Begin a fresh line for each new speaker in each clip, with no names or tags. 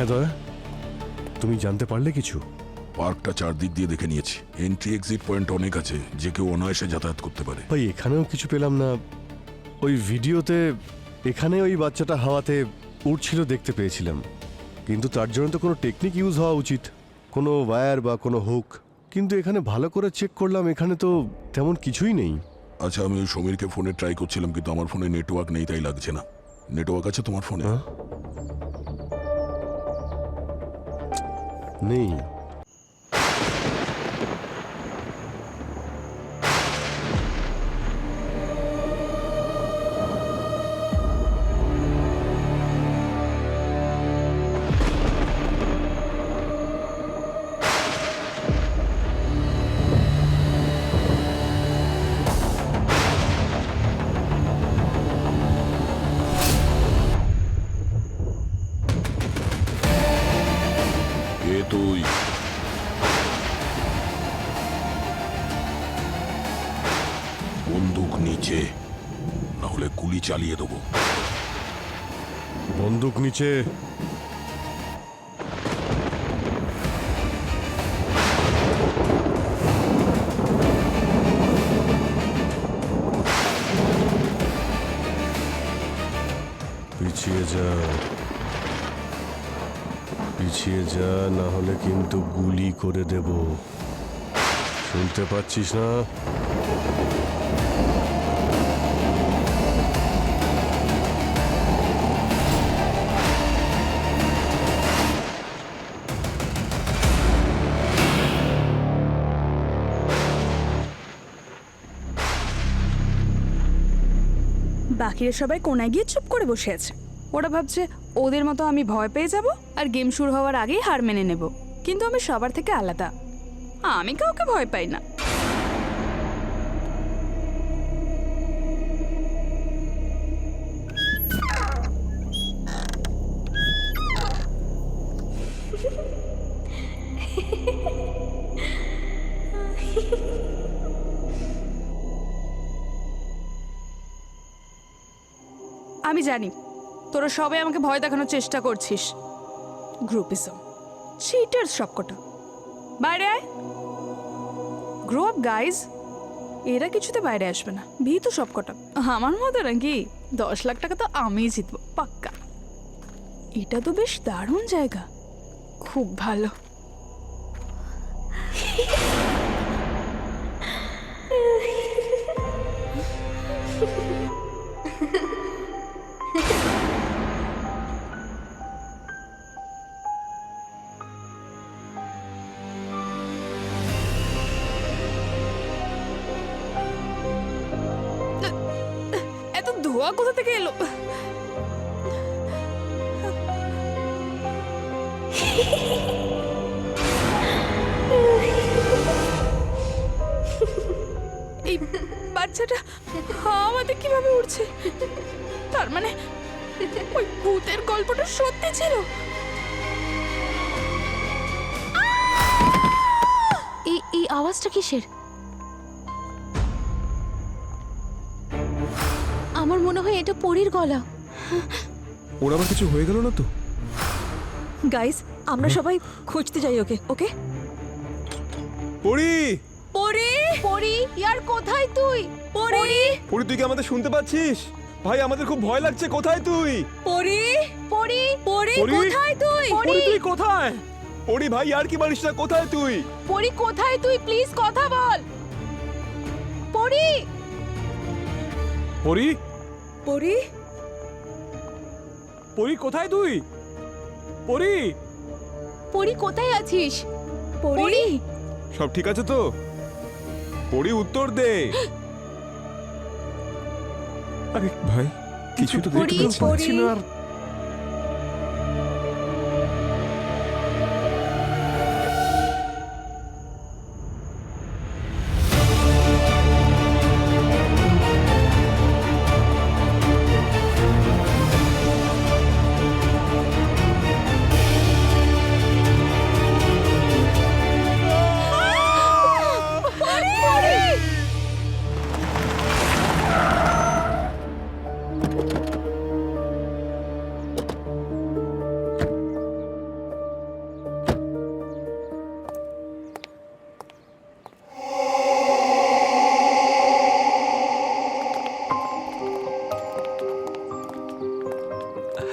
হ্যাঁ দয়া, তুমি জানতে পারলে কিছু?
পার্কটা চারদিক দিয়ে দেখে নিয়েছি। এন্ট্রি এক্সিট পয়েন্ট অনেক আছে, যে কেউ অনায়াসে যাতায়াত করতে পারে।
ভাই এখানেও কিছু পেলাম না। ওই ভিডিওতে এখানে ওই বাচ্চাটা হাওয়াতে উড়ছিল দেখতে পেয়েছিলাম, কিন্তু তার জন্য তো কোনো টেকনিক ইউজ হওয়া উচিত, কোনো ওয়্যার বা কোনো হুক। কিন্তু এখানে ভালো করে চেক করলাম, এখানে তো তেমন কিছুই নেই।
আচ্ছা, আমি ওই সমীরকে ফোনে ট্রাই করছিলাম, কিন্তু আমার ফোনে নেটওয়ার্ক নেই, তাই লাগছে না। নেটওয়ার্ক আছে তোমার ফোনে?
হ্যাঁ? নেই।
এ তুই? বন্দুক নিচে, না হলে গুলি চালিয়ে দেবো।
বন্দুক নিচে। পিছিয়ে যা, পিছিয়ে যা, না হলে কিন্তু গুলি করে দেব। শুনতে পাচ্ছিস না?
বাকিরা সবাই কোনায় গিয়ে চুপ করে বসে আছে। ওরা ভাবছে ওদের মতো আমি ভয় পেয়ে যাব আর গেম শুরু হওয়ার আগেই হার মেনে নেব। কিন্তু আমি সবার থেকে আলাদা, আমি কাউকে ভয় পাই না। আমি জানি তোরা সবাই আমাকে ভয় দেখানোর চেষ্টা করছিস। গ্রুপিজম, চিটার্স সবকটা। বাইরে আয়, গ্রো আপ গাইজ। এরা কিছুতে বাইরে আসবে না, ভীতু সবকটা। আমার মতো নাকি? 10 লাখ টাকা তো আমিই জিতবো পাক্কা। এটা তো বেশ দারুণ জায়গা, খুব ভালো। এত ধোয়া কোথা থেকে এলো? এই বাচ্চাটা আমাদের কিভাবে উঠছে? তার মানে ওই ভূতের গল্পটা সত্যি ছিল।
এই আওয়াজটা কিসের? আমার মনে হয় এটা পরীর গলা।
ওর আবার কিছু হয়ে গেল না তো?
গাইস, আমরা সবাই খুঁজতে যাই ওকে। ওকে
পরি,
পরি,
পরী, ইয়ার কোথায় তুই?
পরি,
পরি তুই কি আমাদের শুনতে পাচ্ছিস? ভাই আমাদের খুব ভয় লাগছে, কোথায় তুই?
পরি,
পরী,
পরি,
পরি?
কোথায় তুই?
পরি তুই কোথায়? পরি ভাই আর কি মারিস না, কোথায় তুই?
পরী কোথায় তুই? প্লিজ কথা বল। পরী,
পরি,
পরি,
পরি কোথায় তুই? পরি,
পরী কোথায় আছিস?
পরি,
পরী,
সব ঠিক আছে তো? পরি উত্তর দে। আরে ভাই কিছু তো
পরি,
দেখতে পাচ্ছি না। আর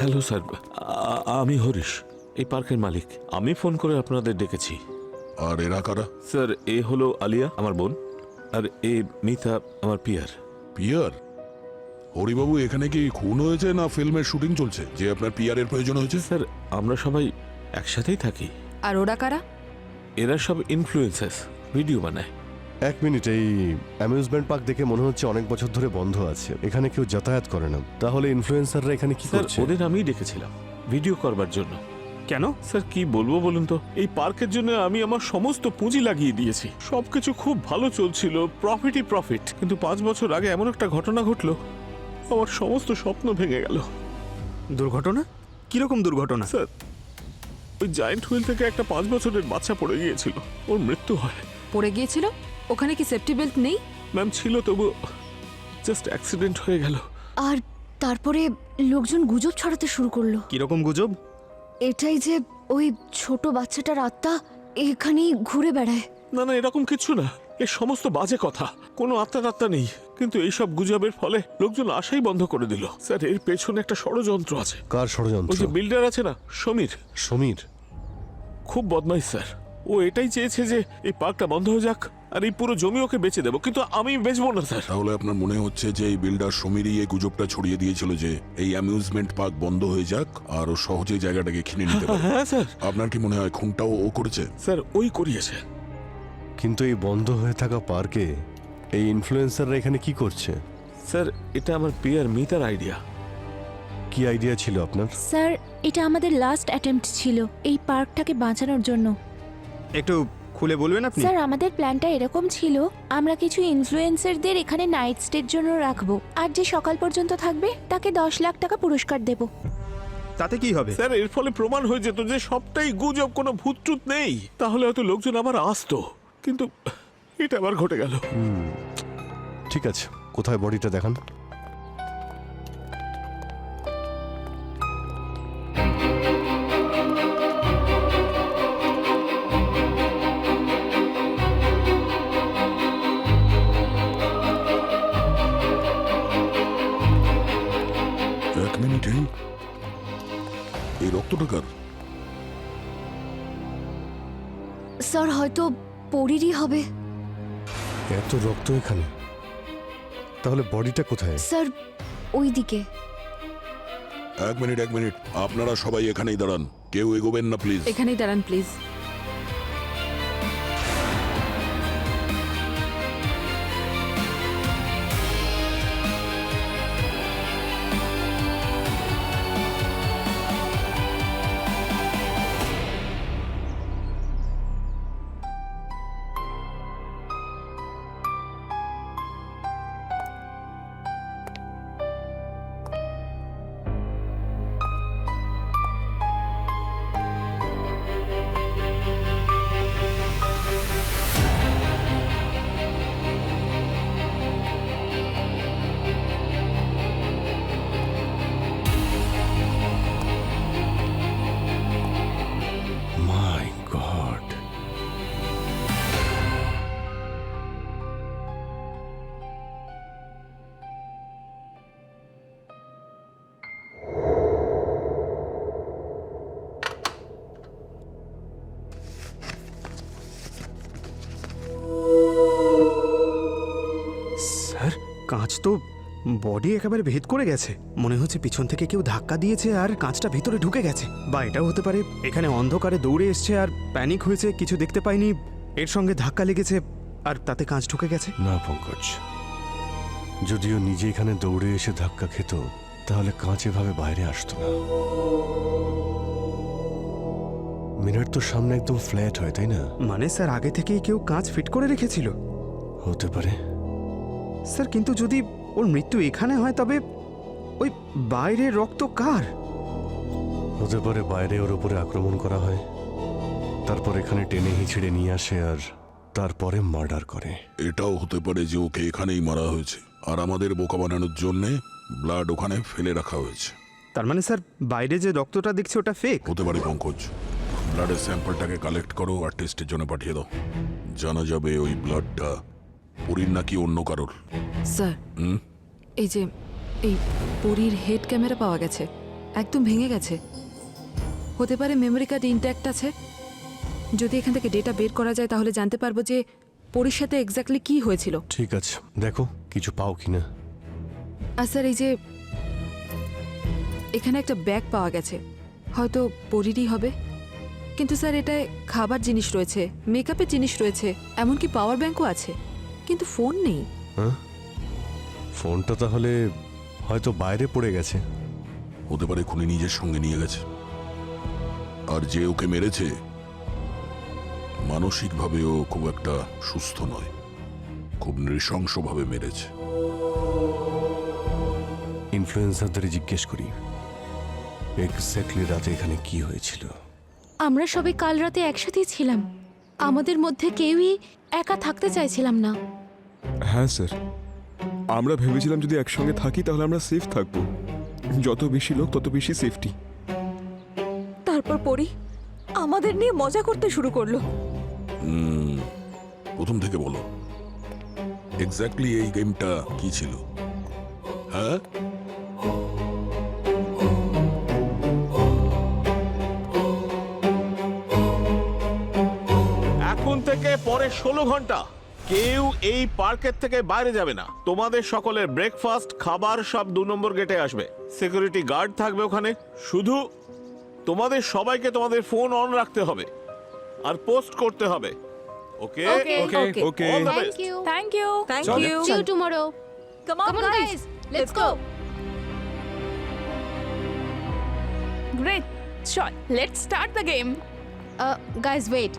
হ্যালো স্যার, আমি হরিশ, এই পার্কের মালিক। আমি ফোন করে আপনাদের ডেকেছি।
আর এরা কারা?
স্যার, এ হলো আলিয়া, আমার বোন, আর এ মিতা, আমার পিয়ার।
পিয়ার? হরিবাবু, এখানে কি খুন হয়েছে না ফিল্মের শুটিং চলছে যে আপনার পিয়ারের প্রয়োজন হয়েছে?
স্যার, আমরা সবাই একসাথেই থাকি।
আর ওরা কারা?
এরা সব ইনফ্লুয়েন্সার্স, ভিডিও বানায়।
এক মিনিট, এই অ্যামিউজমেন্ট পার্ক দেখে মনে হচ্ছে অনেক বছর ধরে বন্ধ আছে, এখানে কেউ যাতায়াত করে না। তাহলে ইনফ্লুয়েন্সাররা এখানে কি
স্যার,
করছে?
ওদের আমিই ডেকেছিলাম ভিডিও করবার জন্য।
কেন?
স্যার, কি বলবো বলুন তো, এই পার্কের জন্য আমি আমার সমস্ত পুঁজি লাগিয়ে দিয়েছি। সবকিছু খুব ভালো চলছিল, প্রফিটই প্রফিট। কিন্তু 5 বছর আগে এমন একটা ঘটনা ঘটলো, আমার সমস্ত স্বপ্ন ভেঙে গেল।
দুর্ঘটনা? কিরকম দুর্ঘটনা?
স্যার, ওই জায়েন্ট হুইল থেকে একটা 5 বছরের বাচ্চা পড়ে গিয়েছিল, ওর মৃত্যু হয়।
পড়ে গিয়েছিল? ওখানে কি সেফটি বেল্ট নেই?
ম্যাম ছিল, তবু জাস্ট অ্যাক্সিডেন্ট হয়ে গেল।
আর তারপরে লোকজন গুজব ছড়াতে শুরু করলো।
কিরকম গুজব?
এটাই যে ওই ছোট বাচ্চাটার আত্মা এখানেই ঘুরে বেড়ায়।
না না, এরকম কিছু না, এ সমস্ত বাজে কথা। কোনো আত্মা নেই। কিন্তু এইসব গুজবের ফলে লোকজন আশাই বন্ধ করে দিল। স্যার, এর পেছনে একটা ষড়যন্ত্র আছে।
কার
ওই
ষড়যন্ত্র?
যে বিল্ডার আছে না, সমীর,
সমীর?
খুব বদমাইশ স্যার। ও এটাই চেয়েছে যে এই পার্কটা বন্ধ হয়ে যাক আর এই পুরো জমি ওকে বেচে দেবো, কিন্তু আমি বেচবো না স্যার।
তাহলে আপনার মনে হচ্ছে যে এই বিল্ডার সমীরই এই গুজবটা ছড়িয়ে দিয়েছিল যে এই অ্যামিউজমেন্ট পার্ক বন্ধ হয়ে যাক আর ও সহজেই জায়গাটাকে কিনে নিতে পারে?
হ্যাঁ স্যার।
আপনার কি মনে হয় খুনটাও ও করেছে?
স্যার, ওই করিয়েছে।
কিন্তু এই বন্ধ হয়ে থাকা পার্কে এই ইনফ্লুয়েন্সাররা এখানে কি করছে?
স্যার, এটা আমার পিয়ার মিতার আইডিয়া।
কি আইডিয়া ছিল আপনার?
স্যার, এটা আমাদের লাস্ট অ্যাটেম্প্ট ছিল এই পার্কটাকে বাঁচানোর জন্য।
একটু খুলে বলবেন আপনি?
স্যার, আমাদের প্ল্যানটা এরকম ছিল, আমরা কিছু ইনফ্লুয়েন্সারদের এখানে নাইট স্টের জন্য রাখবো, আর যে সকাল পর্যন্ত থাকবে তাকে 10 লাখ টাকা পুরস্কার দেব।
তাতে কি হবে?
স্যার, এর ফলে প্রমাণ হয়ে যেত যে সবটাই গুজব, কোনো ভূত টুত নেই। তাহলে হয়তো লোকজন আবার আসতো, কিন্তু এটা আবার ঘটে গেল।
ঠিক আছে, কোথায় বডিটা দেখান।
এক মিনিট, এই রক্তটা কার?
স্যার, হয়তো পরীরই হবে।
এত রক্ত এখানে, তাহলে বডিটা কোথায়?
স্যার, ওই দিকে।
এক মিনিট, আপনারা সবাই এখানেই দাঁড়ান, কেউ এগোবেন না প্লিজ।
এখানেই দাঁড়ান প্লিজ।
My god!
স্যার, কাঁচ তো বডি একেবারে ভেদ করে গেছে। মনে হচ্ছে পিছন থেকে কেউ ধাক্কা দিয়েছে আর কাঁচটা ভিতরে ঢুকে গেছে। বা এটাও হতে পারে এখানে অন্ধকারে দৌড়ে এসছে আর প্যানিক হয়েছে, কিছু দেখতে পায়নি, এর সঙ্গে ধাক্কা লেগেছে আর তাতে কাঁচ ঢুকে গেছে।
না পঙ্কজ, যদিও নিজে এখানে দৌড়ে এসে ধাক্কা খেত তাহলে কাঁচ এভাবে বাইরে আসতো না। মিরর তো সামনে একদম ফ্ল্যাট হয়, তাই না?
মানে স্যার, আগে থেকেই কেউ কাঁচ ফিট করে রেখেছিল?
হতে পারে।
স্যার, কিন্তু যদি ওর মৃত্যু এখানে হয় তবে ওই বাইরের রক্ত কার?
হতে পারে বাইরে ওর উপরে আক্রমণ করা হয়, তারপর এখানে টেনে হিঁচড়ে নিয়ে আসে আর তারপরে মার্ডার করে।
এটাও হতে পারে যে ওকে এখানেই মারা হয়েছে আর আমাদের বোকা বানানোর জন্য ব্লাড ওখানে ফেলে রাখা হয়েছে।
তার মানে স্যার, বাইরে যে রক্তটা দেখছে ওটা ফেক?
হতে পারে পঙ্কজ। ব্লাডের স্যাম্পলটাকে কালেক্ট করো আর টেস্টের জন্য পাঠিয়ে দাও। জানা যাবে ওই ব্লাডটা পরীর নাকি অন্য কারোর।
স্যার, এই যে এই পরীর হেড ক্যামেরা পাওয়া গেছে,
একদম ভেঙে গেছে। হতে পারে মেমোরি কার্ড ইনট্যাক্ট আছে। যদি এখান থেকে ডেটা বের করা যায় তাহলে জানতে পারবো যে পরীর সাথে এক্স্যাক্টলি কি হয়েছিল।
ঠিক আছে, দেখো কিছু পাও কিনা।
আর স্যার, এই যে এখানে একটা ব্যাগ পাওয়া গেছে, হয়তো পরীরই হবে। কিন্তু স্যার, এটায় খাবার জিনিস রয়েছে, মেকআপের জিনিস রয়েছে, এমনকি পাওয়ার ব্যাংকও আছে, কিন্তু ফোন নেই।
হ্যাঁ, ফোনটা তাহলে হয়তো বাইরে পড়ে গেছে।
হতে পারে খুনি নিজের সঙ্গে নিয়ে গেছে। আর যে ওকে মেরেছে মানসিকভাবেও খুব একটা সুস্থ নয়, খুব নৃশংসভাবে মেরেছে।
ইনফ্লুয়েন্সারদের জিজ্ঞেস করি এক্স্যাক্টলি রাতে এখানে কি হয়েছিল।
আমরা সবাই কাল রাতে একসাথেই ছিলাম। আমাদের মধ্যে কেউই একা থাকতে চাইছিলাম না।
হ্যাঁ স্যার, আমরা ভেবেছিলাম যদি একসঙ্গে থাকি তাহলে আমরা সেফ থাকবো। যত বেশি লোক তত বেশি সেফটি।
তারপর পরি আমাদের নিয়ে মজা করতে শুরু করলো।
প্রথম থেকে বলো, এক্স্যাক্টলি এই গেমটা কি ছিল? হ্যাঁ,
এখন থেকে পরে 16 ঘন্টা কেউ এই পার্কের থেকে বাইরে যাবে না। তোমাদের সকলের ব্রেকফাস্ট, খাবার সব 2 নম্বর গেটে আসবে। সিকিউরিটি গার্ড থাকবে ওখানে। শুধু তোমাদের সবাইকে তোমাদের ফোন অন রাখতে হবে আর পোস্ট করতে হবে। Okay
okay
All the best.
Thank you.
Thank
চলো।
You.
See you tomorrow.
Come on guys, let's go.
Great, চল let's start the game.
Guys wait,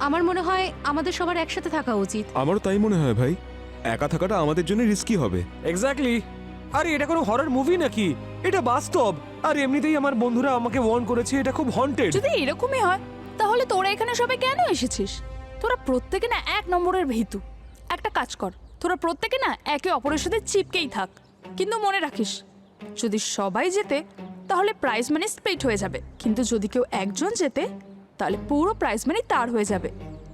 আমার মনে হয় আমাদের সবার একসাথে থাকা উচিত।
আমারও তাই মনে হয় ভাই। একা থাকাটা আমাদের জন্য রিস্কি হবে।
এক্স্যাক্টলি। আরে এটা কোনো হরর মুভি নাকি? এটা বাস্তব। আর এমনিতেই আমার বন্ধুরা আমাকে ওয়ার্ন করেছে এটা খুব হন্টেড।
যদি এরকমই হয় তাহলে তোরা এখানে সবাই কেন এসেছিস? তোরা প্রত্যেকে না 1 নম্বরের ভীতু। একটা কাজ কর, তোরা প্রত্যেকে না একে অপরের সাথে চিপকেই থাক। কিন্তু মনে রাখিস, যদি সবাই জেতে তাহলে প্রাইজ মানি স্প্লিট হয়ে যাবে, কিন্তু যদি কেউ একজন জেতে তাহলে পুরো প্রাইজ মানি তার হয়ে যাবে।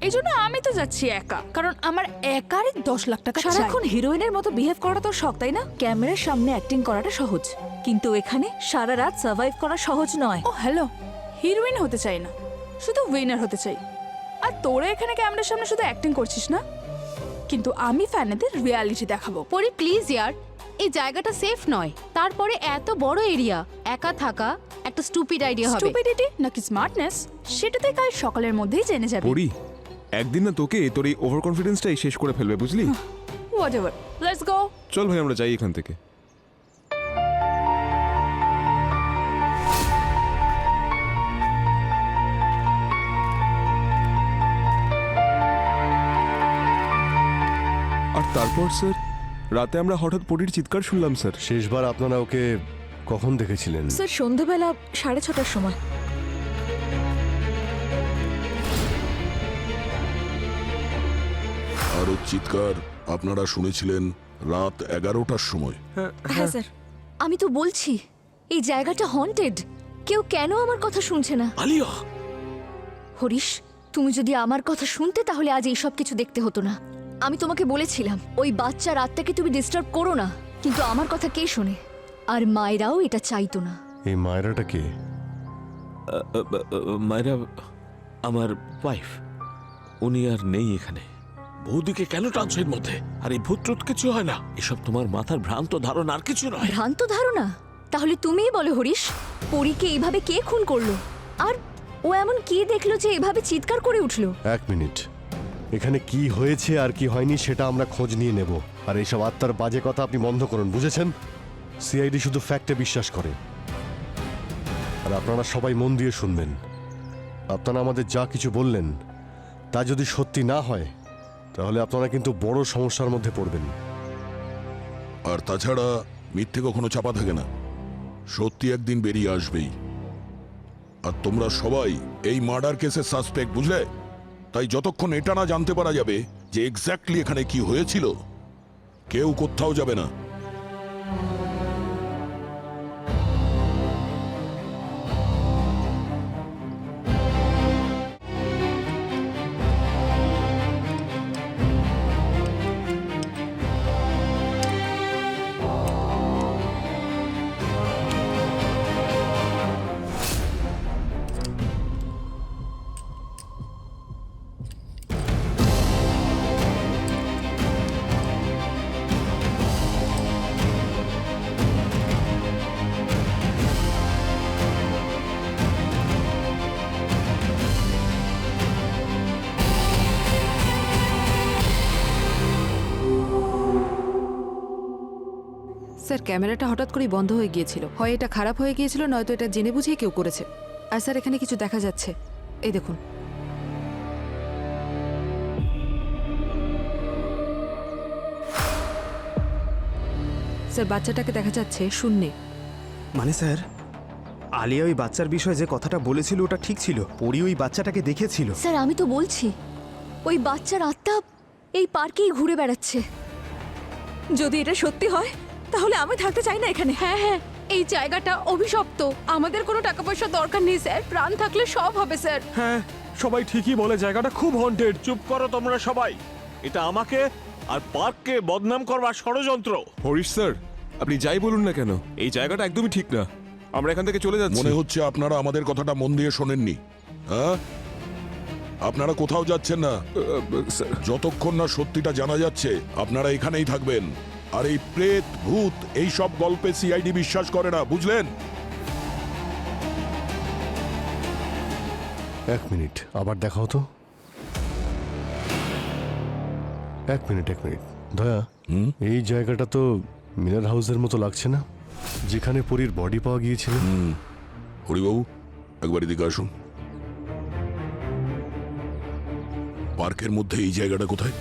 এই জন্য আমি তো যাচ্ছি একা, কারণ আমার একারই 10 লাখ টাকা চাই।
সারাক্ষণ হিরোইনের মতো বিহেভ করা তোর শখ, তাই না? ক্যামেরার সামনে অ্যাক্টিং করাটা সহজ, কিন্তু এখানে সারা রাত সার্ভাইভ করা সহজ নয়।
ও হ্যালো, হিরোইন হতে চাই না, শুধু উইনার হতে চাই। আর তোরা এখানে ক্যামেরার সামনে শুধু অ্যাক্টিং করছিস না, কিন্তু আমি ফ্যানেদের রিয়ালিটি দেখাবো।
পরি প্লিজ ইয়ার, এই জায়গাটা সেফ নয়। তারপরে এত বড় এরিয়া, একা থাকা একটা স্টুপিড আইডিয়া হবে।
স্টুপিডিটি নাকি স্মার্টনেস সেটা তুই কাল সকালের মধ্যেই জেনে যাবি।
পড়ি, একদিন না তোকে তোর এই ওভার কনফিডেন্সটাই শেষ করে ফেলবে, বুঝলি?
Whatever, let's go.
চল ভাই, আমরা যাই এখান থেকে। আর তারপর স্যার, রাতে আমরা হঠাৎ পরীর চিৎকার শুনলাম স্যার।
শেষবার আপনারা ওকে কখন দেখেছিলেন?
স্যার সন্ধ্যাবেলা 6:30টার সময়।
আর ওর চিৎকার আপনারা শুনেছিলেন রাত 11টার সময়।
হ্যাঁ স্যার, আমি তো বলছি এই জায়গাটা হন্টেড। কেউ কেন আমার কথা শুনছে না?
আলিয়া,
হরিশ, তুমি যদি আমার কথা শুনতে তাহলে আজ এই সব কিছু দেখতে হতো না। আমি তোমাকে বলেছিলাম ওই বাচ্চার আত্মাকে তুমি ডিস্টার্ব করো না, কিন্তু আমার কথা কে শোনে? আর মায়েরাও এটা চাইতো না।
এই মায়রাটা কে?
মায়েরা আমার ওয়াইফ। উনি আর নেই এখানে। বৌদিকে কেন টানছো এর মধ্যে? আর এই ভূত ট্রুত কিছু হয় না, এসব তোমার মাথার ভ্রান্ত ধারণা, আর কিছু নয়।
ভ্রান্ত ধারণা? তাহলে তুমিই বলো হরিশ, পরীকে এইভাবে কে খুন করলো? আর ও এমন কি দেখলো যে এভাবে চিৎকার করে উঠলো?
1 মিনিট, এখানে কি হয়েছে আর কি হয়নি সেটা আমরা খোঁজ নিয়ে নেব। আর এইসব আত্মার বাজে কথা আপনি বন্ধ করুন, বুঝেছেন? সিআইডি শুধু ফ্যাক্টে বিশ্বাস করে। আর আপনারা সবাই মন দিয়ে শুনবেন। আপনারা আমাদের যা কিছু বললেন তা যদি সত্যি না হয় তাহলে আপনারা কিন্তু বড় সমস্যার মধ্যে পড়বেন।
আর তাছাড়া মিথ্যে কখনো চাপা থাকে না, সত্যি একদিন বেরিয়ে আসবেই। আর তোমরা সবাই এই মার্ডার কেসের সাসপেক্ট, বুঝলে? তাই যতক্ষণ এটা না জানতে পারা যাবে যে এক্স্যাক্টলি এখানে কি হয়েছিল, কেউ কোথাও যাবে না।
স্যার ক্যামেরাটা হঠাৎ করেই বন্ধ হয়ে গিয়েছিল, হয় এটা খারাপ হয়ে গিয়েছিল, নয়তো এটা জেনে বুঝেই কেউ করেছে। আর স্যার এখানে কিছু দেখা যাচ্ছে, এই দেখুন। স্যার বাচ্চাটাকে দেখা যাচ্ছে শূন্যে।
মানে স্যার, আলিয়া ওই বাচ্চার বিষয়ে যে কথাটা বলেছিল ওটা ঠিক ছিল। পরি ওই বাচ্চাটাকে দেখেছিল।
স্যার আমি তো বলছি ওই বাচ্চার আত্মা এই পার্কেই ঘুরে বেড়াচ্ছে। যদি এটা সত্যি হয় তাহলে আমি থাকতে চাই না এখানে।
হ্যাঁ হ্যাঁ, এই জায়গাটা অভিশপ্ত। আমাদের কোনো টাকা পয়সার দরকার নেই স্যার, প্রাণ থাকলে সব হবে স্যার।
হ্যাঁ, সবাই ঠিকই বলে, জায়গাটা খুব হন্টেড।
চুপ করো তোমরা সবাই। এটা আমাকে আর পার্ককে বদনাম করবার ষড়যন্ত্র।
হরিশ স্যার, আপনি যাই বলুন না কেন, এই জায়গাটা একদমই ঠিক না। আমরা এখান থেকে চলে যাচ্ছি।
মনে হচ্ছে আপনারা আমাদের কথাটা মন দিয়ে শোনেননি। হ্যাঁ, আপনারা কোথাও যাচ্ছেন না।
স্যার,
যতক্ষণ না সত্যিটা জানা যাচ্ছে আপনারা এখানেই থাকবেন। আর এই প্রেত ভূত এই সব গল্পে সিআইডি বিশ্বাস করে না, বুঝলেন?
এক মিনিট, আবার দেখা হতো। এক মিনিট দয়া, এই জায়গাটা তো মিনার হাউসের মতো লাগছে না, যেখানে পরীর বডি পাওয়া গিয়েছিল?
হরিবাবু, একবার এদিকে আসুন। পার্কের মধ্যে এই জায়গাটা কোথায়?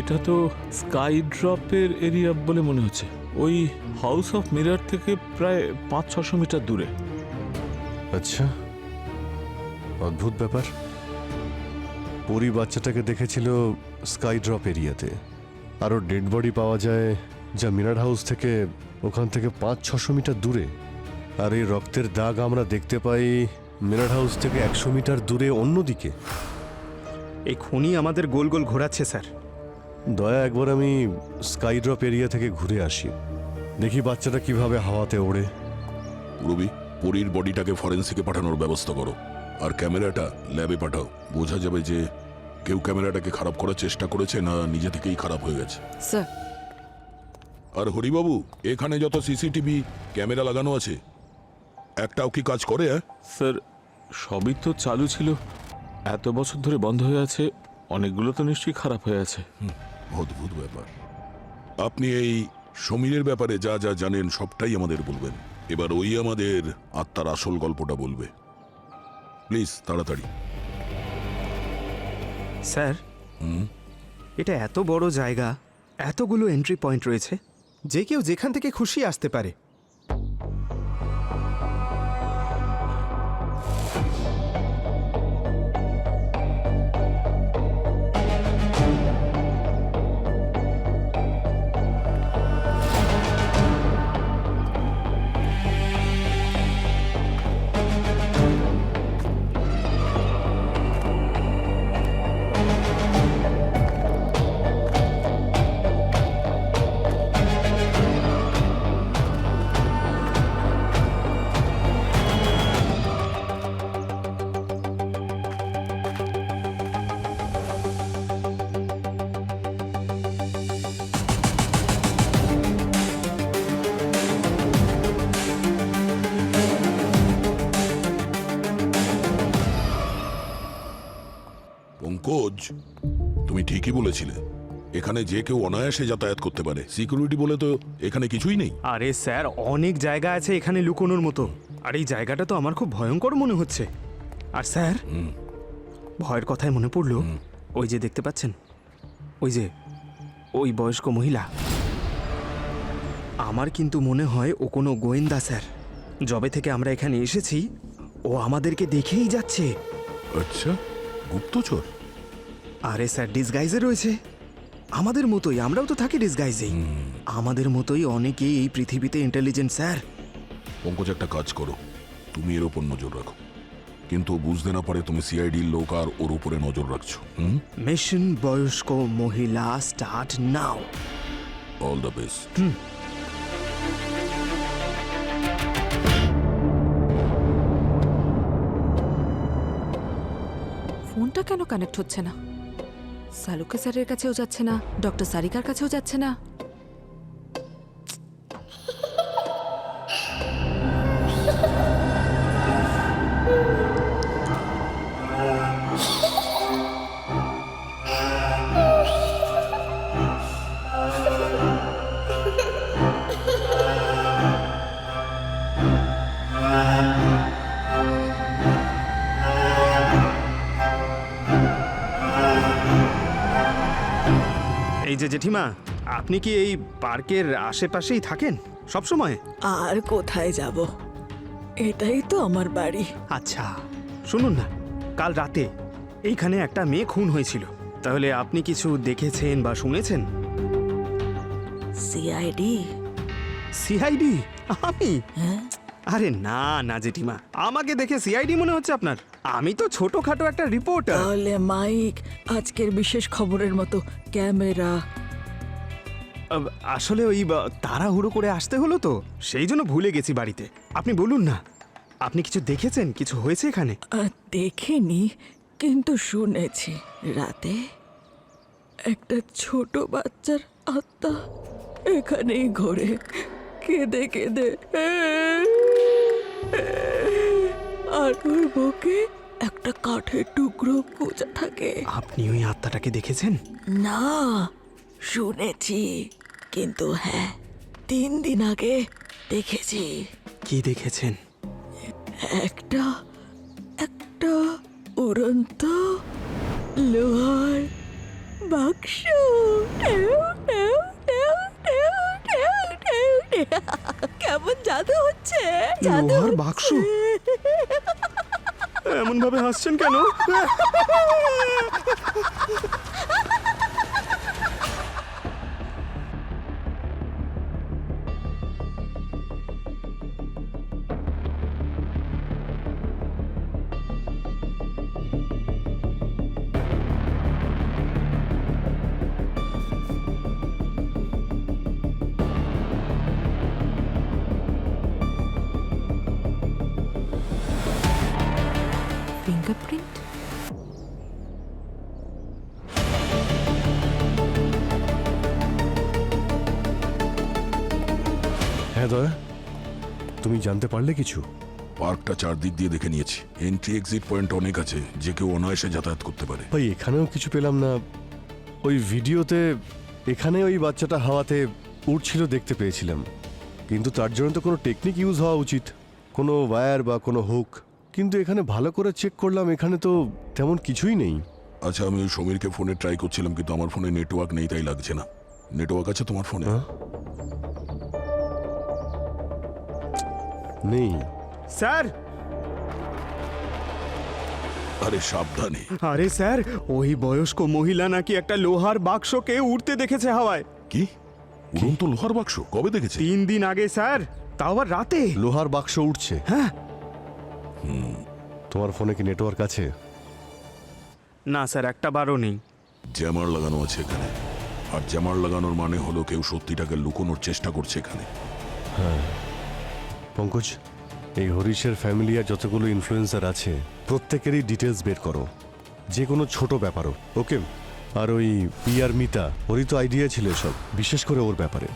এটা তো স্কাই ড্রপের এরিয়া বলে মনে হচ্ছে। ওই হাউস অফ মিরার থেকে প্রায় 500-600 মিটার দূরে।
আচ্ছা, অদ্ভুত ব্যাপার। পরী বাচ্চাটাকে দেখেছিল স্কাই ড্রপ এরিয়াতে, আরও ডেড বডি পাওয়া যায় যা মিরার হাউস থেকে ওখান থেকে 500-600 মিটার দূরে। আর এই রক্তের দাগ আমরা দেখতে পাই মিরার হাউস থেকে 100 মিটার দূরে অন্যদিকে।
এই খুনি আমাদের গোল গোল ঘোরাচ্ছে স্যার।
দয়া, একবার আমি স্কাই ড্রপ এরিয়া থেকে ঘুরে আসি, দেখি বাচ্চাটা কিভাবে হাওয়াতে ওড়ে।
রবি, পরীর বডিটাকে ফরেন্সিকে পাঠানোর ব্যবস্থা করো। আর ক্যামেরাটা ল্যাবে পাঠাও। বোঝা যাবে যে কেউ ক্যামেরাটাকে খারাপ করার চেষ্টা করেছে না নিজে থেকেই খারাপ হয়ে গেছে।
স্যার
আর হরিবাবু, এখানে যত সিসিটিভি ক্যামেরা লাগানো আছে একটাও কি কাজ করে?
স্যার সবই তো চালু ছিল, এত বছর ধরে বন্ধ হয়ে আছে। অনেকগুলো তো নিশ্চয়ই খারাপ হয়ে আছে।
অদ্ভুত ব্যাপার। আপনি এই সমীরের ব্যাপারে যা যা জানেন সবটাই আমাদের বলবেন। এবার ওই আমাদের আত্মার আসল গল্পটা বলবে। প্লিজ তাড়াতাড়ি।
স্যার, এটা এত বড় জায়গা, এতগুলো এন্ট্রি পয়েন্ট রয়েছে, যে কেউ যেখান থেকে খুশি আসতে পারে।
পঙ্কজ, তুমি ঠিকই বলেছিলে। এখানে যে কেউ অনায়াসে যাতায়াত করতে পারে। সিকিউরিটি বলে তো এখানে কিছুই নেই।
আরে স্যার, অনেক জায়গা আছে এখানে লুকোনোর মতো। আর এই জায়গাটা তো আমার খুব ভয়ঙ্কর মনে হচ্ছে। আর স্যার, ভয়ের কথায় মনে পড়লো, ওই যে দেখতে পাচ্ছেন, ওই বয়স্ক মহিলা, আমার কিন্তু মনে হয় ও কোনো গোয়েন্দা স্যার। যবে থেকে আমরা এখানে এসেছি ও আমাদেরকে দেখেই যাচ্ছে।
আচ্ছা, গুপ্তচর?
আরে স্যার, ডিসগাইজে রয়েছে আমাদের মতোই। আমরাও তো থাকি ডিসগাইজেই। আমাদের মতোই অনেকেই এই পৃথিবীতে ইন্টেলিজেন্ট স্যার।
পঙ্কজ, একটা কাজ করো, তুমি এর ওপর নজর রাখো, কিন্তু ও বুঝতে না পারে তুমি সিআইডির লোক আর ওর উপরে নজর রাখছো।
মিশন বয়স্ক মহিলা start now.
All the best.
ফোনটা কেন কানেক্ট হচ্ছে না? সালুকে স্যারের কাছেও যাচ্ছে না, ডক্টর সারিকার কাছেও যাচ্ছে না।
জেঠিমা, আপনি কি এই পার্কের আশেপাশেই থাকেন সব সময়?
আর কোথায় যাব, এটাই তো আমার বাড়ি।
আচ্ছা শুনুন না, কাল রাতে এইখানে একটা মেয়ে খুন হয়েছিল, তাহলে আপনি কিছু দেখেছেন বা শুনেছেন?
সিআইডি?
সিআইডি? আমি?
হ্যাঁ,
আরে না না জেঠিমা, আমাকে দেখে সিআইডি মনে হচ্ছে আপনার? আমি তো ছোটখাটো একটা রিপোর্টার।
তাহলে মাইক, আজকের বিশেষ খবরের মতো ক্যামেরা।
আসলে ওই তাড়াহুড়ো করে আসতে হলো তো, সেই জন্য ভুলে গেছি বাড়িতে। আপনি বলুন না, আপনি কিছু দেখেছেন, কিছু হয়েছে এখানে?
দেখিনি, কিন্তু শুনেছি রাতে একটা ছোট বাচ্চার আত্মা এখানেই ঘোরে, কেঁদে কেঁদে, আর ওর বুকে একটা কাঠের টুকরো গোজা থাকে।
আপনি ওই আত্মাটাকে দেখেছেন?
না, শুনেছি, কিন্তু হ্যাঁ 3 দিন আগে দেখেছি।
কি দেখেছেন?
একটা একটা উড়ন্ত লোহার বাক্স। কেমন জাদু হচ্ছে, জাদু
লোহার বাক্স? এমন ভাবে হাসছেন কেন?
ফিঙ্গারপ্রিন্ট?
হ্যাঁ দয়া, তুমি জানতে পারলে কিছু?
পার্কটা চারদিক দিয়ে দেখে নিয়েছি, এন্ট্রি এক্সিট পয়েন্ট অনেক আছে, যে কেউ অনায়াসে যাতায়াত করতে পারে।
ভাই এখানেও কিছু পেলাম না। ওই ভিডিওতে এখানে ওই বাচ্চাটা হাওয়াতে উড়ছিল দেখতে পেয়েছিলাম, কিন্তু তার জন্য তো কোনো টেকনিক ইউজ হওয়া উচিত, কোনো ওয়্যার বা কোনো হুক। কিন্তু এখানে ভালো করে চেক করলাম, এখানে তো তেমন কিছুই নেই।
আচ্ছা, আমি ওই সমীরকে ফোনে ট্রাই করছিলাম, কিন্তু আমার ফোনে নেটওয়ার্ক নেই, তাই লাগছে না। নেটওয়ার্ক আছে তোমার ফোনে?
হ্যাঁ? নেই।
স্যার!
আরে সাবধানে।
আরে স্যার, ওই বয়স্ক মহিলা নাকি একটা লোহার বাক্সকে উড়তে দেখেছে হাওয়ায়।
কি? উড়ন্ত লোহার বাক্স কবে দেখেছে?
3 দিন আগে স্যার, তাও আবার রাতে।
লোহার বাক্স উঠছে?
হ্যাঁ।
তোমার ফোনে কি নেটওয়ার্ক আছে?
না স্যার, একটা বারও নেই।
জ্যামার লাগানো আছে এখানে, আর জ্যামার লাগানোর মানে হলো কেউ সত্যিটাকে লুকোনোর চেষ্টা করছে এখানে।
হ্যাঁ পঙ্কজ, এই হরিশের ফ্যামিলি আর যতগুলো ইনফ্লুয়েন্সার আছে প্রত্যেকেরই ডিটেলস বের করো, যে কোনো ছোট ব্যাপারও। ওকে? আর ওই পিয়ার মিতা, ওরই তো আইডিয়া ছিল সব, বিশেষ করে ওর ব্যাপারে।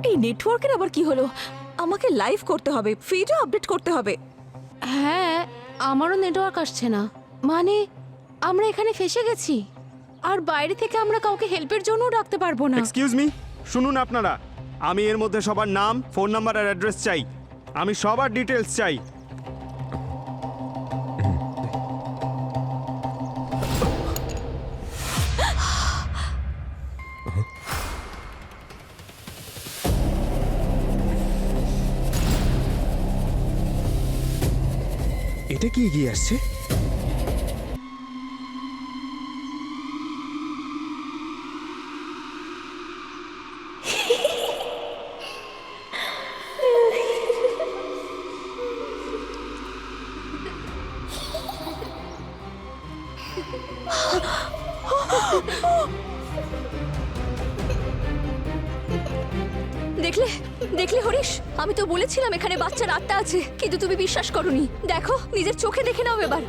এই নেটওয়ার্কের আবার কি হলো? আমাকে লাইভ করতে হবে, ফিডও আপডেট করতে হবে।
হ্যাঁ, আমারও নেটওয়ার্ক আসছে না। মানে আমরা এখানে ফেসে গেছি, আর বাইরে থেকে আমরা কাউকে হেল্পের জন্যও ডাকতে পারবো না।
এক্সকিউজ মি, শুনুন আপনারা, আমি এর মধ্যে সবার নাম, ফোন নাম্বার আর অ্যাড্রেস চাই। আমি সবার ডিটেলস চাই। এটা কি এগিয়ে আসছে?
দেখলে দেখলে হরিশ, আমি তো বলেছিলাম এখানে বাচ্চার আত্মা আছে, কিন্তু তুমি বিশ্বাস করোনি। দেখো, নিজের চোখে দেখে নাও এবার।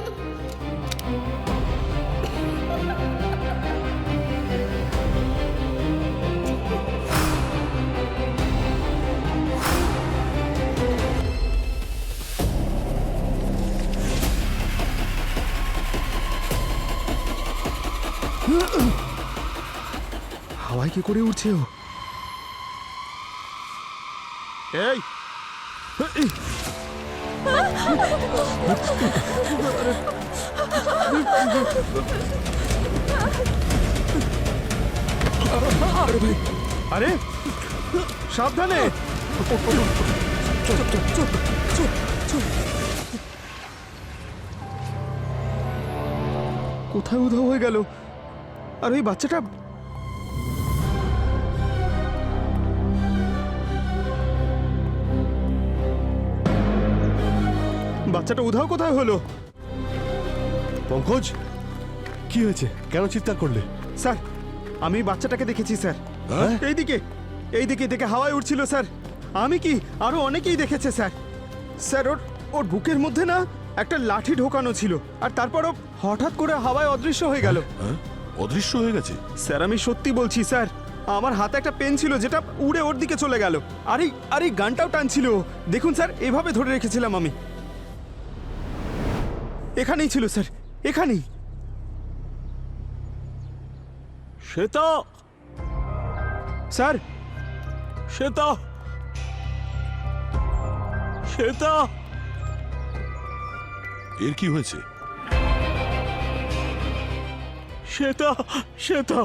হাওয়ায় কি করে উঠছে ও? এই আরে সাবধানে। কোথায় উধাও হয়ে গেল? আর ওই বাচ্চাটা বাচ্চাটা উধাও কোথায় হলো?
পঙ্কজ, কি হয়েছে? কেন চিৎকার করলে?
স্যার, আমি বাচ্চাটাকে দেখেছি স্যার।
হ্যাঁ?
এইদিকে এইদিকে থেকে হাওয়ায় উঠছিল স্যার। আমি কি, আরো অনেকেই দেখেছে স্যার। স্যার, ওর বুকের মধ্যে না একটা লাঠি ঢোকানো ছিল, আর তারপরও হঠাৎ করে হাওয়ায় অদৃশ্য হয়ে গেল।
হ্যাঁ, অদৃশ্য হয়ে গেছে।
স্যার, আমি সত্যি বলছি স্যার, আমার হাতে একটা পেন ছিল যেটা উড়ে ওর দিকে চলে গেল। আর এই গানটাও টানছিল। দেখুন স্যার, এভাবে ধরে রেখেছিলাম আমি। এখানেই ছিল স্যার, এখানেই।
শ্বেতা,
স্যার,
শ্বেতা, শ্বেতা।
এর কি হয়েছে?
শ্বেতা, শ্বেতা,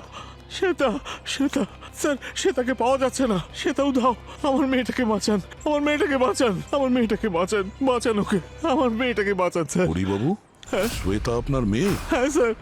শ্বেতা, শ্বেতা। স্যার, শ্বেতাকে পাওয়া যাচ্ছে না। শ্বেতা উধাও। আমার মেয়েটাকে বাঁচান, আমার মেয়েটাকে বাঁচান, আমার মেয়েটাকে বাঁচান, বাঁচান ওকে, আমার মেয়েটাকে বাঁচান স্যার।
হরিবাবু, শ্বেতা আপনার মেয়ে?
হ্যাঁ স্যার।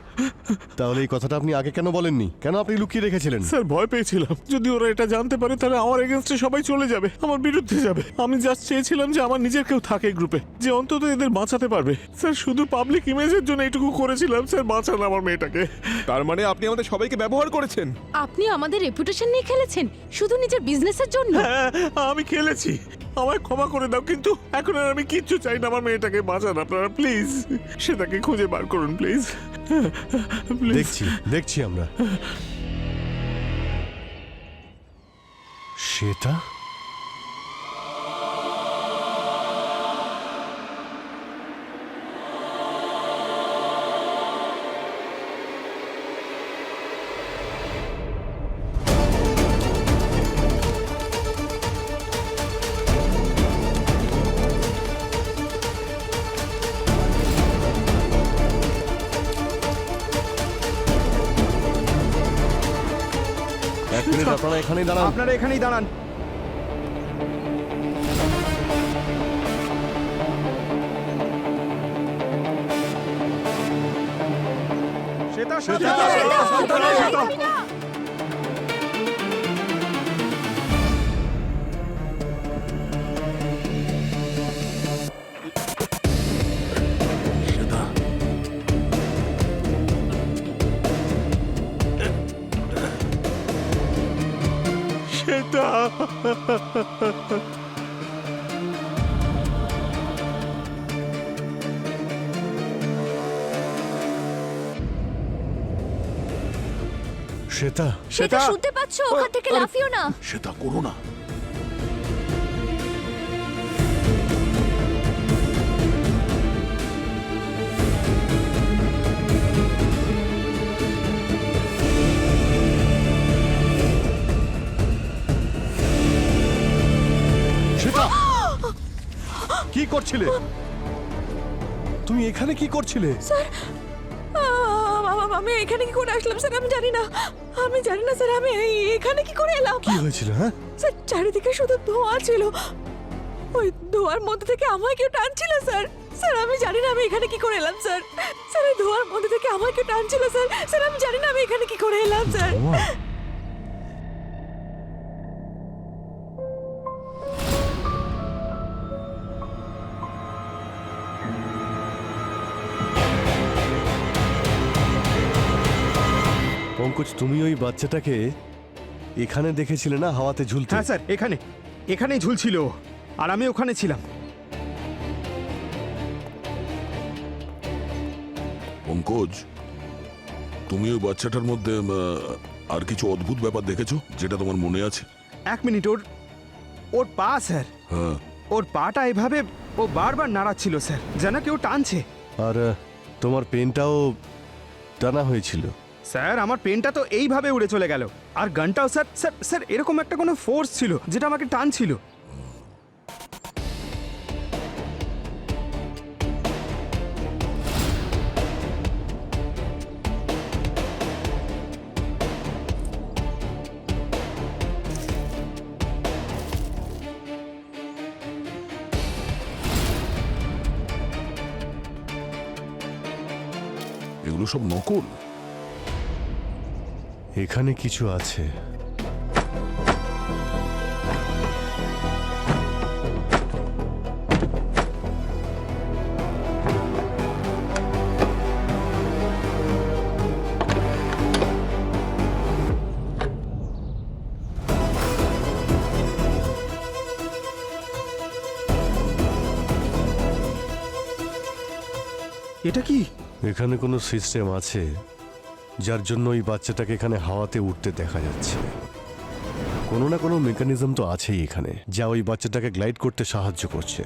তাহলে এই কথাটা আপনি আগে কেন বলেননি? কেন আপনি লুকিয়ে রেখেছিলেন?
স্যার, ভয় পেয়েছিলাম যদি ওরা এটা জানতে পারে তাহলে আমার এগেনস্টে সবাই চলে যাবে, আমার বিরুদ্ধে যাবে। আমি জাস্ট চেয়েছিলাম যে আমার নিজের কেউ থাকে গ্রুপে, যে অন্তত এদের বাঁচাতে পারবে। স্যার, শুধু পাবলিক ইমেজের জন্য এটুকু করেছিলাম। স্যার, বাঁচান আমার মেয়েটাকে।
তার মানে আপনি আমাদের সবাইকে ব্যবহার করেছেন?
আপনি আমাদের রেপুটেশন নিয়ে খেলেছেন শুধু নিজের বিজনেসের জন্য।
হ্যাঁ, আমি খেলেছি, আমায় ক্ষমা করে দাও, কিন্তু এখন আর আমি কিচ্ছু চাই না। আমার মেয়েটাকে বাঁচান আপনারা, প্লিজ। সেটাকে খুঁজে বার করুন প্লিজ, প্লিজ।
দেখছি আমরা। শ্বেতা, এক মিনিট, আপনারা এখানেই দাঁড়ান।
আপনারা এখানেই দাঁড়ান। শ্বেতা, শ্বেতা, সাবধানে, শ্বেতা।
শ্বেতা,
শ্বেতা,
সেটা শুনতে পাচ্ছ? ওখান থেকে লাফিও না।
শ্বেতা, করো না।
শ্বেতা, কি করছিলে? তুমি এখানে কি করছিলে?
আমি এখানে কি করে আসলাম স্যার? আমি জানি না, আমি জানি না স্যার, আমি এখানে কি করে এলাম?
কি হয়েছিল? হ্যাঁ,
স্যার, চারিদিকে শুধু ধোঁয়া ছিল, ওই ধোঁয়ার মধ্যে থেকে আমায় কেউ টানছিল স্যার। স্যার, আমি জানি না আমি এখানে কি করে এলাম স্যার। স্যার, এই ধোঁয়ার মধ্যে থেকে আমায় কেউ টানছিল স্যার। স্যার, আমি জানি না আমি এখানে কি করে এলাম স্যার।
ধোঁয়া? পঙ্কজ, তুমি ওই বাচ্চাটাকে এখানে দেখেছিলে না, হাওয়াতে ঝুলতে?
হ্যাঁ স্যার, এখানেই ঝুলছিল, আর আমি ওখানে ছিলাম।
পঙ্কজ, তুমি ওই বাচ্চাটার মধ্যে আর কিছু অদ্ভুত ব্যাপার দেখেছো যেটা তোমার মনে আছে?
এক মিনিট, ওর পা স্যার,
হ্যাঁ,
ওর পাটা এভাবে ও বারবার নাড়াচ্ছিল স্যার, যেন কেউ টানছে।
আর তোমার পেনটাও টানা হয়েছিল।
স্যার, আমার পেনটা তো এইভাবে উড়ে চলে গেল, আর গানটাও স্যার স্যার স্যার এরকম একটা কোনো ফোর্স ছিল যেটা আমাকে টানছিল।
এগুলো সব নকল।
এখানে কিছু আছে।
এটা কি?
এখানে কোনো সিস্টেম আছে যার জন্য ওই বাচ্চাটাকে এখানে হাওয়াতে উঠতে দেখা যাচ্ছে। কোনো না কোনো মেকানিজম তো আছেই এখানে, যা ওই বাচ্চাটাকে গ্লাইড করতে সাহায্য করছে।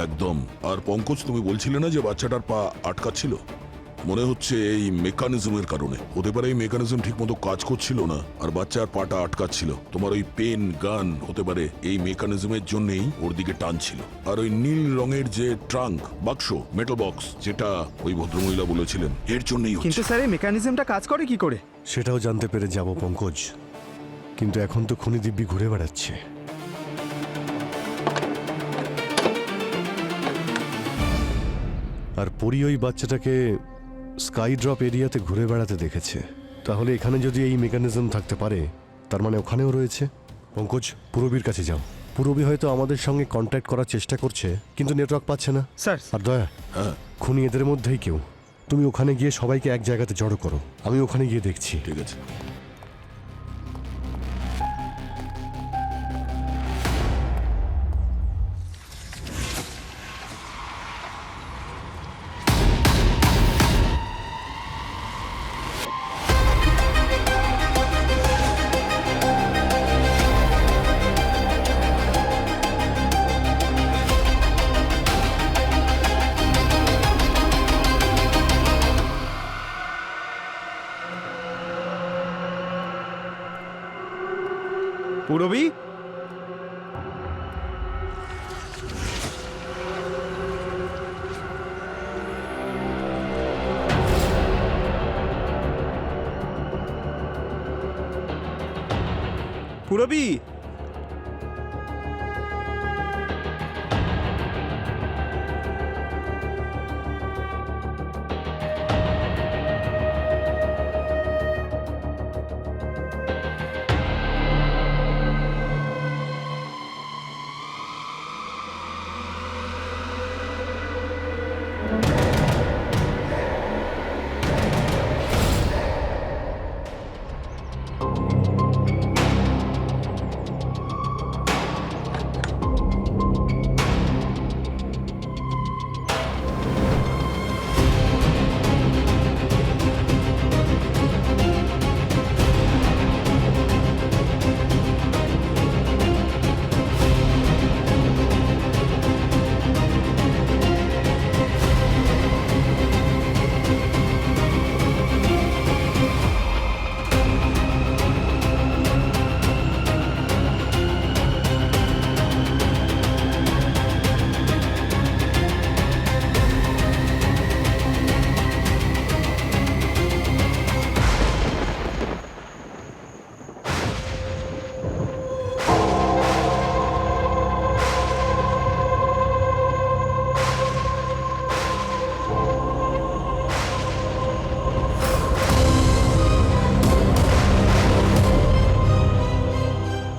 একদম। আর পঙ্কজ, তুমি বলছিলে না যে বাচ্চাটার পা আটকাচ্ছিল? মনে হচ্ছে এই মেকানিজমের কারণে হতে পারে। এই মেকানিজম ঠিক মতো কাজ করছিল না আর বাচ্চার পাটা আটকাচ্ছিল। তোমার ওই পেন গান হতে পারে এই মেকানিজমের জন্যই ওর দিকে টানছিল। আর ওই নীল রঙের যে ট্রাঙ্ক বাক্স, মেটাল বক্স, যেটা ওই ভদ্রমহিলা বলেছিলেন, এর জন্যই
কিন্তু
হচ্ছে।
স্যার এই মেকানিজমটা কাজ করে কি করে?
সেটাও জানতে পেরে যাব পঙ্কজ, কিন্তু এখন তো খুনি দিব্যি ঘুরে বেড়াচ্ছে। আর পরি ওই বাচ্চাটাকে স্কাই ড্রপ এরিয়াতে ঘুরে বেড়াতে দেখেছে। তাহলে এখানে যদি এই মেকানিজম থাকতে পারে, তার মানে ওখানেও রয়েছে। পঙ্কজ, পুরবীর কাছে যাও। পুরবী হয়তো আমাদের সঙ্গে কন্ট্যাক্ট করার চেষ্টা করছে, কিন্তু নেটওয়ার্ক পাচ্ছে না।
স্যার,
আর দয়া,
হ্যাঁ,
খুনি এদের মধ্যেই কেউ। তুমি ওখানে গিয়ে সবাইকে এক জায়গাতে জড়ো করো, আমি ওখানে গিয়ে দেখছি।
ঠিক আছে।
পুরবী, পুরবী,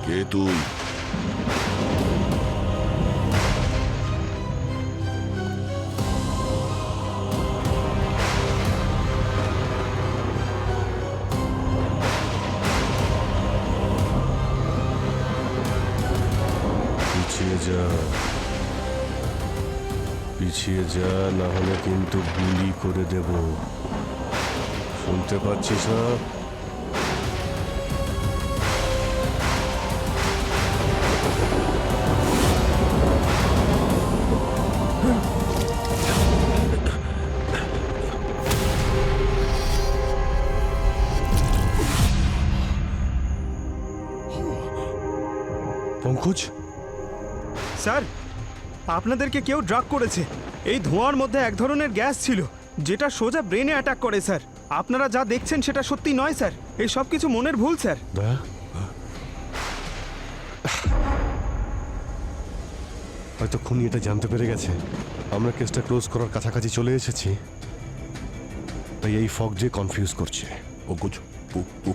কে তুই?
পিছিয়ে যা, পিছিয়ে যা, না হলে কিন্তু গুলি করে দেব। শুনতে পাচ্ছিস না? পঙ্কজ,
স্যার, আপনাদেরকে কেউ ড্রাগ করেছে। এই ধোঁয়ার মধ্যে এক ধরনের গ্যাস ছিল যেটা সোজা ব্রেনে অ্যাটাক করে স্যার। আপনারা যা দেখছেন সেটা সত্যি নয় স্যার, এই সব কিছু মনের ভুল স্যার।
দয়া, হয়তো খুনি এটা জানতে পেরে গেছে। আমরা কেসটা ক্লোজ করার কাছাকাছি চলে এসেছি। তাই এই ফগ যে কনফিউজ করছে।
পঙ্কজ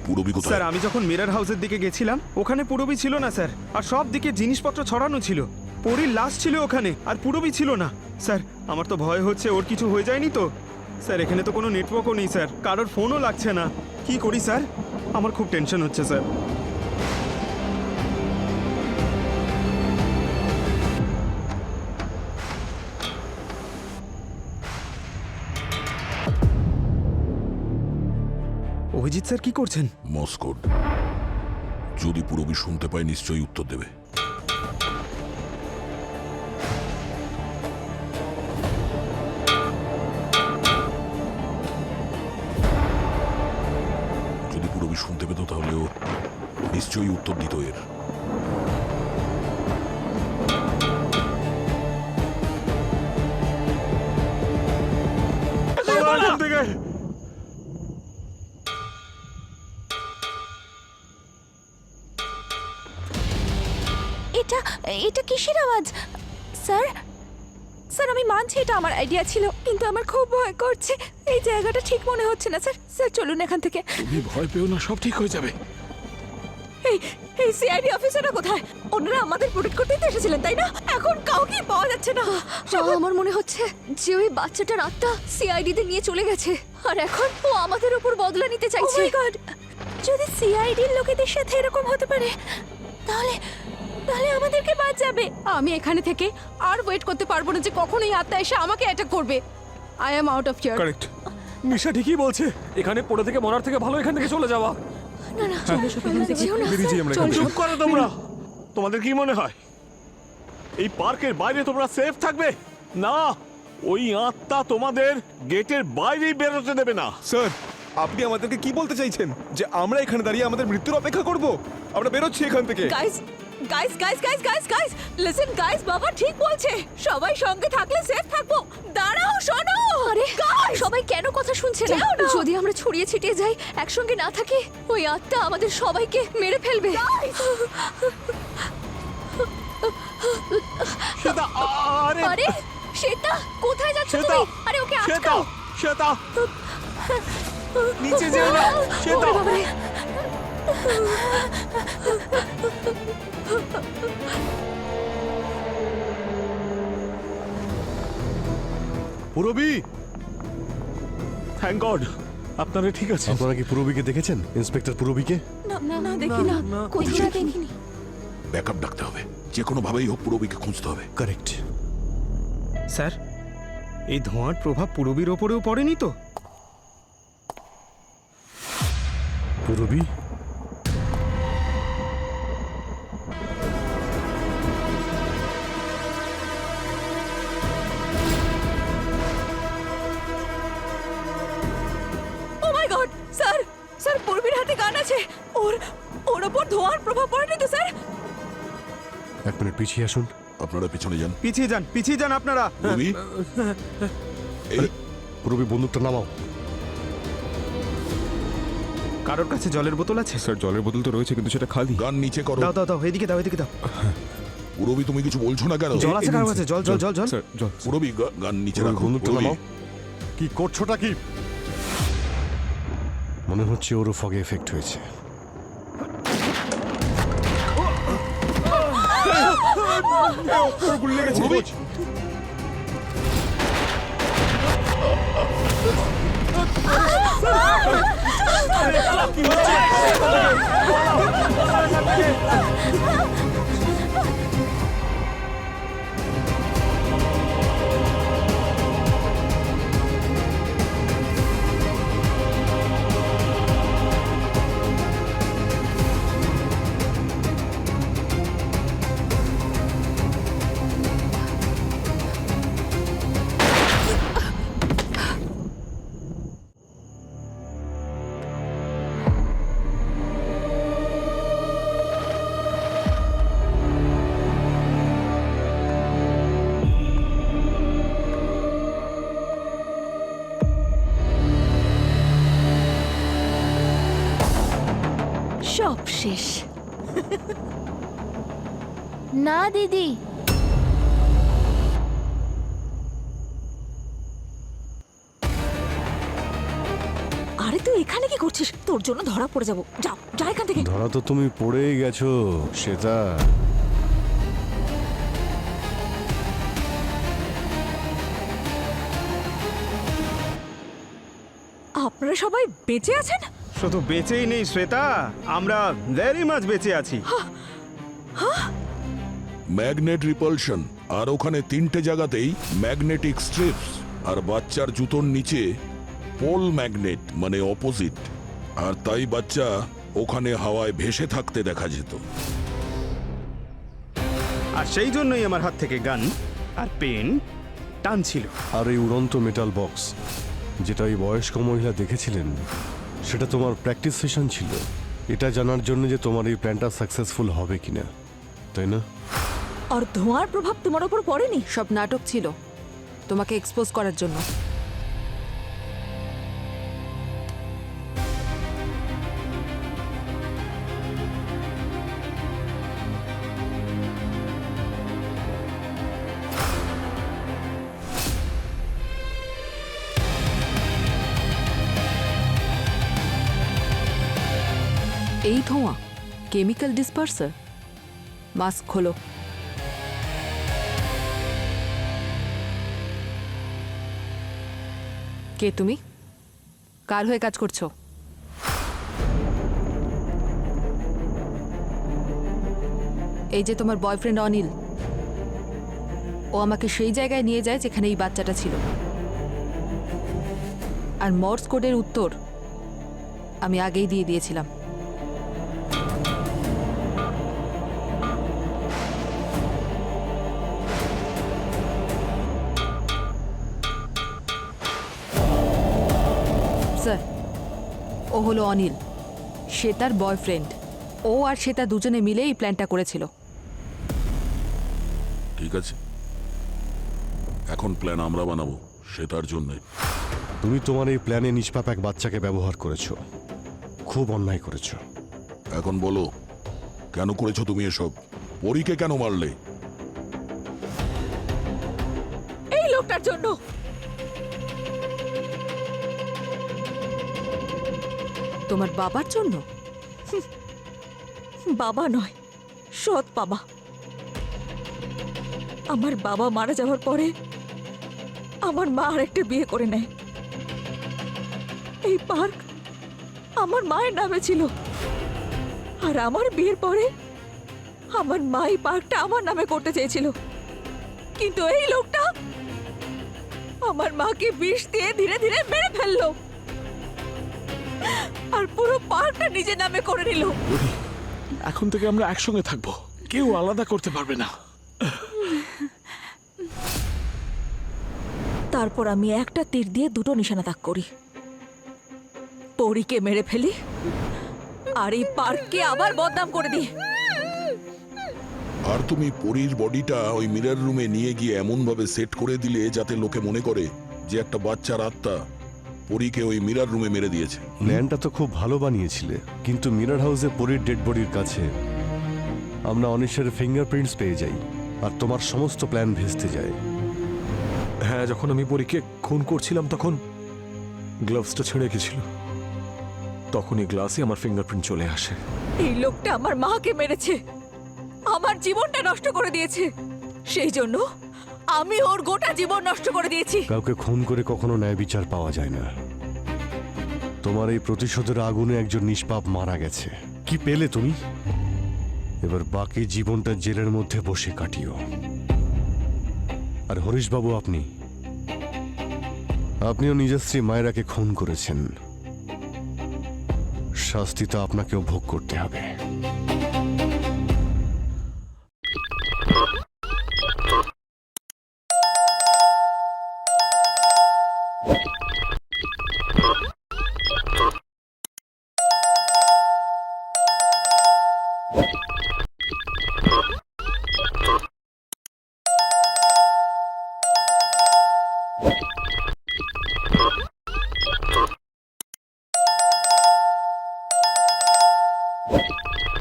পুরবি কোথায়?
স্যার আমি যখন মিরর হাউসের দিকে গেছিলাম ওখানে পুরবি ছিল না স্যার, আর সব দিকে জিনিসপত্র ছড়ানো ছিল। পরীর লাশ ছিল ওখানে, আর পুরবি ছিল না। স্যার আমার তো ভয় হচ্ছে ওর কিছু হয়ে যায়নি তো। স্যার এখানে তো কোনো নেটওয়ার্কও নেই স্যার, কারোর ফোনও লাগছে না। কি করি স্যার? আমার খুব টেনশন হচ্ছে স্যার। অভিজিৎ স্যার কি করছেন?
মস্কোড। যদি পুরবি শুনতে পায় নিশ্চয়ই উত্তর দেবে। যদি পুরবি শুনতে পেত তাহলে ও নিশ্চয়ই উত্তর দিত এর।
এটা এটা কিসের আওয়াজ স্যার?
স্যার আমি মানছি এটা আমার আইডিয়া ছিল, কিন্তু আমার খুব ভয় করছে। এই জায়গাটা ঠিক মনে হচ্ছে না স্যার। স্যার চলুন এখান থেকে।
তুমি ভয় পেও না, সব ঠিক হয়ে যাবে।
এই এই সিআইডি অফিসাররা কোথায়? ওনারা আমাদের প্রোটেক্ট করতেই তো এসেছিলেন, তাই না? এখন কাউকে পাওয়া যাচ্ছে না।
আমার মনে হচ্ছে যে ওই বাচ্চাটার আত্মা সিআইডি তে নিয়ে চলে গেছে, আর এখন ও আমাদের উপর বদলা নিতে
Oh
চাইছে।
my God! যদি সিআইডির লোকেদের সাথে এরকম হতে পারে, তাহলে তাহলে আমাদেরকে বাঁচাবে।
আমি এখানে থেকে আর ওয়েট করতে পারবো না যে কখন এই আত্মা এসে আমাকে অ্যাটাক করবে। I am out of here.
Correct, Nisha ঠিকই বলছে। এখানে পড়ে থেকে মরার থেকে ভালো এখান থেকে চলে যাওয়া।
না না, যেও না।
বেরিয়ে যাই আমরা এখান থেকে।
চুপ করো তোমরা। তোমাদের কি মনে হয় এই পার্কের বাইরে তোমরা সেফ থাকবে? না, ওই আত্মা তোমাদের গেটের বাইরেই বেরোতে দেবে না।
স্যার আপনি আমাদেরকে কি বলতে চাইছেন? যে আমরা এখানে দাঁড়িয়ে আমাদের মৃত্যুর অপেক্ষা করব? আমরা বেরোচ্ছি এখান থেকে।
Guys guys guys guys guys guys listen guys, বাবা ঠিক বলছে। সবাই সঙ্গে থাকলে সেফ থাকবো। দাঁড়াও, শোনো।
আরে সবাই কেন কথা শুনছে না? যদি আমরা ছড়িয়ে ছিটিয়ে যাই, একসঙ্গে না থাকি, ওই আত্মা আমাদের সবাইকে মেরে ফেলবে।
শ্বেতা, আরে
আরে শ্বেতা, কোথায় যাচ্ছ
শ্বেতা,
তুমি? আরে ওকে
শ্বেতা,
আটকাও।
শ্বেতা, নিচে যেও না। শ্বেতা,
ওরে বাবারে।
পুরবি,
থ্যাংক গড আপনারা ঠিক আছে।
আপনারা কি পুরবিকে দেখেছেন? ইন্সপেক্টর পুরবিকে?
না না দেখি না।
কোথাও দেখিনি।
ব্যাকআপ ডাকতে হবে, যে কোনো ভাবেই হোক পুরবিকে খুঁজতে হবে।
কারেক্ট।
স্যার এই ধোঁয়ার প্রভাব পুরবির ওপরেও পড়েনি তো?
পুরবি,
ও মাই গড স্যার, স্যার পূর্বীর হাতে গান আছে। ওর ওর ওপর ধোঁয়ার প্রভাব পড়েনি তো স্যার?
এক মিনিট পিছিয়ে আসুন।
আপনারা পিছনে যান।
পিছিয়ে যান আপনারা।
পুরবি, এই
পুরবি বন্দুকটা নামাও।
কারোর কাছে জলের বোতল আছে?
স্যার জলের বোতল তো রয়েছে কিন্তু সেটা খালি।
গান নিচে করো।
দাও দাও দাও, এদিকে দাও, এদিকে দাও।
পুরবি তুমি কিছু বলছো না কেন?
জল আছে কারোর কাছে? জল জল জল জল।
স্যার জল।
পুরবি গান নিচে রাখো।
বন্দুকটা
পুরবি,
নামাও। কি করছোটা কি? মনে হচ্ছে ওরও ফগে এফেক্ট হয়েছে।
গুলি লেগেছে।
সব শেষ।
না দিদি,
করছিস? তোর জন্য ধরা পড়ে যাবো। যাও যা এখান থেকে।
ধরা তো তুমি পড়েই গেছো শ্বেতা।
আপনারা সবাই বেঁচে আছেন?
শুধু বেঁচেই নেই শ্বেতা, আমরা ভেরি মাছ বেঁচে আছি।
ম্যাগনেট রিপালশন, আর ওখানে 3টে জায়গাতেই ম্যাগনেটিক স্ট্রিপস, আর বাচ্চার জুতোর নিচে পোল ম্যাগনেট মানে অপোজিট, আর তাই বাচ্চা ওখানে হাওয়ায় ভেসে থাকতে দেখা যেত।
আর সেই জন্যই আমার হাত থেকে গান আর পেন টানছিল।
আর এই উড়ন্ত মেটাল বক্স যেটা ওই বয়স্ক মহিলা দেখেছিলেন, সেটা তোমার প্র্যাকটিস সেশন ছিল, এটা জানার জন্য যে তোমার এই প্ল্যানটা সাকসেসফুল হবে কিনা, তাই না?
আর ধোঁয়ার প্রভাব তোমার ওপর পড়েনি?
সব নাটক ছিল তোমাকে এক্সপোজ করার জন্য। এই ধোঁয়া কেমিক্যাল ডিসপার্সার। মাস্ক খোলো। কে তুমি? কার হয়ে কাজ করছো? এই যে তোমার বয়ফ্রেন্ড অনিল, ও আমাকে সেই জায়গায় নিয়ে যায় যেখানে এই বাচ্চাটা ছিল, আর মর্স কোডের উত্তর আমি আগেই দিয়ে দিয়েছিলাম। স্যার, ও হলো অনিল, শ্বেতার বয়ফ্রেন্ড। ও আর শ্বেতা দুজনে মিলে এই প্ল্যানটা করেছিল।
ঠিক আছে, এখন প্ল্যান আমরা বানাবো সেটার জন্যে।
তুমি তোমার এই প্ল্যানে নিষ্পাপ এক বাচ্চাকে ব্যবহার করেছো, খুব অন্যায় করেছো।
এখন বলো, কেন করেছো তুমি এসব? পরীকে কেন মারলে?
এই লোকটার জন্য।
তোমার বাবার জন্য?
বাবা নয়, সৎ বাবা। আমার বাবা মারা যাওয়ার পরে আমার মা আরেকটা বিয়ে করে নেয়। এই পার্ক আমার মায়ের নামে ছিল, আর আমার বিয়ের পরে আমার মা এই পার্কটা আমার নামে করতে চেয়েছিল, কিন্তু এই লোকটা আমার মাকে বিষ দিয়ে ধীরে ধীরে মেরে ফেললো, আর পুরো পার্কটা নিজের নামে করে নিল।
এখন থেকে আমরা একসঙ্গে থাকবো, কেউ আলাদা করতে পারবে না।
তারপর আমি একটা তীর দিয়ে দুটো নিশানা তাক করি, পরীকে মেরে ফেলি আর এই পার্ককে আবার বদনাম করে দিই।
আর তুমি পরীর বডিটা ওই মিরর রুমে নিয়ে গিয়ে এমন ভাবে সেট করে দিলে যাতে লোকে মনে করে যে একটা বাচ্চার আত্মা পরীকে ওই মিরর রুমে মেরে দিয়েছে।
প্ল্যানটা তো খুব ভালো বানিয়েছিলে, কিন্তু মিরর হাউসে পরীর ডেড বডির কাছে আমরা অনিশের ফিঙ্গারপ্রিন্টস পেয়ে যাই, আর তোমার সমস্ত প্ল্যান ভেস্তে যায়।
হ্যাঁ, যখন আমি পরীকে খুন করছিলাম তখন গ্লাভসটা ছেড়ে গেছিল, তখন এই গ্লাসে আমার ফিঙ্গারপ্রিন্ট চলে আসে।
এই লোকটা আমার মাকে মেরেছে, আমার জীবনটা নষ্ট করে দিয়েছে, সেই জন্য আমি ওর গোটা জীবন নষ্ট করে দিয়েছি।
কাউকে খুন করে কখনো ন্যায় বিচার পাওয়া যায় না। তোমার এই প্রতিশোধের আগুনে একজন নিষ্পাপ মারা গেছে, কি পেলে তুমি? এবার বাকি জীবনটা জেলের মধ্যে বসে কাটিও। আর হরিশবাবু, আপনিও নিজের স্ত্রী মায়েরাকে খুন করেছেন, শাস্তি তো আপনাকেও ভোগ করতে হবে।